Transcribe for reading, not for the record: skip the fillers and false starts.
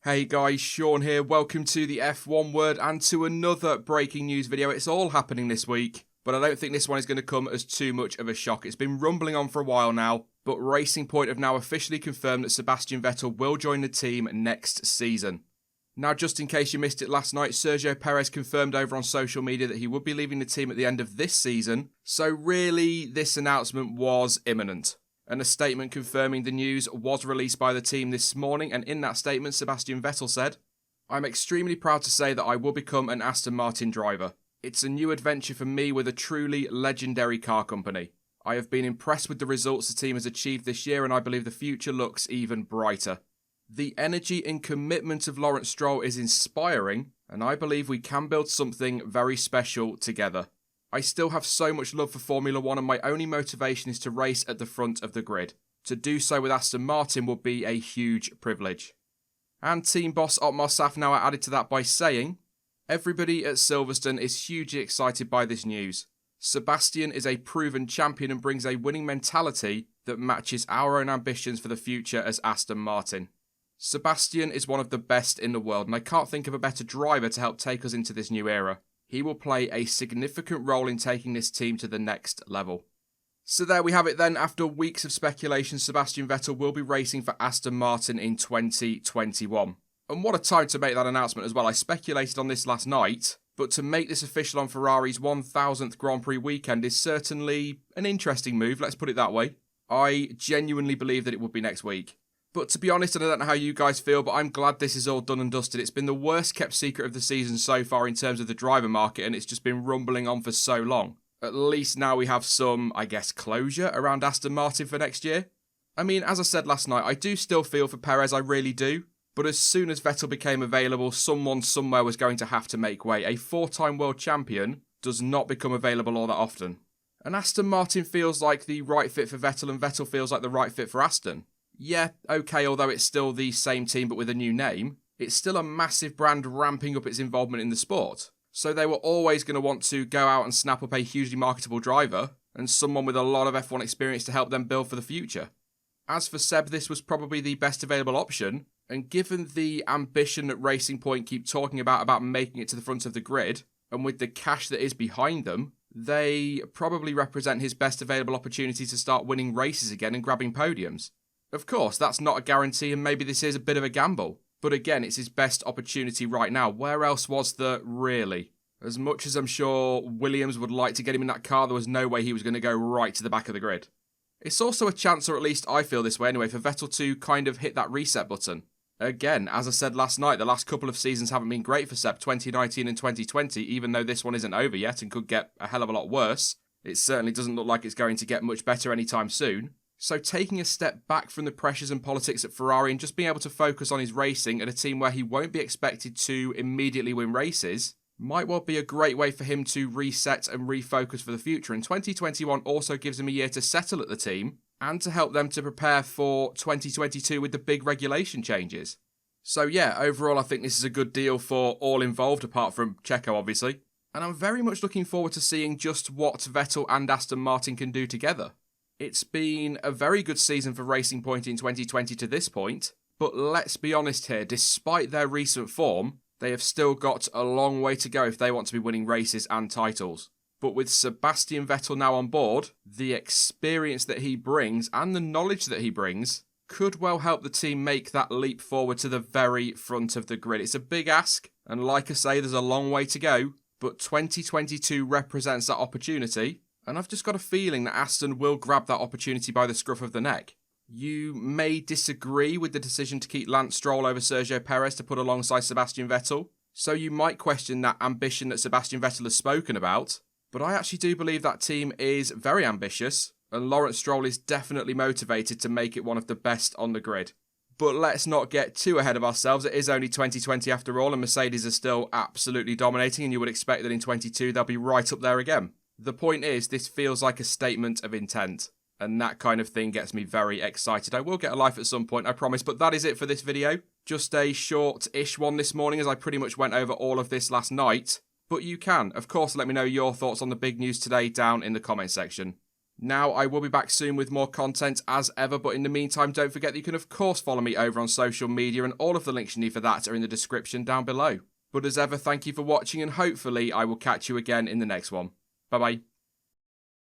Hey guys, Sean here. Welcome to the F1 Word and to another breaking news video. It's all happening this week, but I don't think this one is going to come as too much of a shock. It's been rumbling on for a while now, but Racing Point have now officially confirmed that Sebastian Vettel will join the team next season. Now, just in case you missed it last night, Sergio Perez confirmed over on social media that he would be leaving the team at the end of this season, so really this announcement was imminent. And a statement confirming the news was released by the team this morning, and in that statement, Sebastian Vettel said, "I'm extremely proud to say that I will become an Aston Martin driver. It's a new adventure for me with a truly legendary car company. I have been impressed with the results the team has achieved this year, and I believe the future looks even brighter. The energy and commitment of Lawrence Stroll is inspiring, and I believe we can build something very special together. I still have so much love for Formula 1 and my only motivation is to race at the front of the grid. To do so with Aston Martin will be a huge privilege." And team boss Otmar Safnauer added to that by saying, "Everybody at Silverstone is hugely excited by this news. Sebastian is a proven champion and brings a winning mentality that matches our own ambitions for the future as Aston Martin. Sebastian is one of the best in the world and I can't think of a better driver to help take us into this new era. He will play a significant role in taking this team to the next level." So there we have it then. After weeks of speculation, Sebastian Vettel will be racing for Aston Martin in 2021. And what a time to make that announcement as well. I speculated on this last night, but to make this official on Ferrari's 1000th Grand Prix weekend is certainly an interesting move, let's put it that way. I genuinely believe that it would be next week. But to be honest, and I don't know how you guys feel, but I'm glad this is all done and dusted. It's been the worst kept secret of the season so far in terms of the driver market, and it's just been rumbling on for so long. At least now we have some, I guess, closure around Aston Martin for next year. I mean, as I said last night, I do still feel for Perez, I really do. But as soon as Vettel became available, someone somewhere was going to have to make way. A four-time world champion does not become available all that often. And Aston Martin feels like the right fit for Vettel, and Vettel feels like the right fit for Aston. Yeah, okay, although it's still the same team but with a new name, it's still a massive brand ramping up its involvement in the sport. So they were always going to want to go out and snap up a hugely marketable driver and someone with a lot of F1 experience to help them build for the future. As for Seb, this was probably the best available option, and given the ambition that Racing Point keep talking about making it to the front of the grid, and with the cash that is behind them, they probably represent his best available opportunity to start winning races again and grabbing podiums. Of course, that's not a guarantee and maybe this is a bit of a gamble. But again, it's his best opportunity right now. Where else was there, really? As much as I'm sure Williams would like to get him in that car, there was no way he was going to go right to the back of the grid. It's also a chance, or at least I feel this way anyway, for Vettel to kind of hit that reset button. Again, as I said last night, the last couple of seasons haven't been great for Seb, 2019 and 2020, even though this one isn't over yet and could get a hell of a lot worse. It certainly doesn't look like it's going to get much better anytime soon. So taking a step back from the pressures and politics at Ferrari and just being able to focus on his racing at a team where he won't be expected to immediately win races might well be a great way for him to reset and refocus for the future. And 2021 also gives him a year to settle at the team and to help them to prepare for 2022 with the big regulation changes. So yeah, overall I think this is a good deal for all involved apart from Checo obviously. And I'm very much looking forward to seeing just what Vettel and Aston Martin can do together. It's been a very good season for Racing Point in 2020 to this point, but let's be honest here, despite their recent form, they have still got a long way to go if they want to be winning races and titles. But with Sebastian Vettel now on board, the experience that he brings and the knowledge that he brings could well help the team make that leap forward to the very front of the grid. It's a big ask, and like I say, there's a long way to go, but 2022 represents that opportunity. And I've just got a feeling that Aston will grab that opportunity by the scruff of the neck. You may disagree with the decision to keep Lance Stroll over Sergio Perez to put alongside Sebastian Vettel, so you might question that ambition that Sebastian Vettel has spoken about, but I actually do believe that team is very ambitious, and Lawrence Stroll is definitely motivated to make it one of the best on the grid. But let's not get too ahead of ourselves. It is only 2020 after all, and Mercedes are still absolutely dominating, and you would expect that in 22 they'll be right up there again. The point is, this feels like a statement of intent, and that kind of thing gets me very excited. I will get a life at some point, I promise, but that is it for this video. Just a short-ish one this morning, as I pretty much went over all of this last night. But you can, of course, let me know your thoughts on the big news today down in the comment section. Now, I will be back soon with more content as ever, but in the meantime, don't forget that you can of course follow me over on social media, and all of the links you need for that are in the description down below. But as ever, thank you for watching, and hopefully I will catch you again in the next one. Bye bye.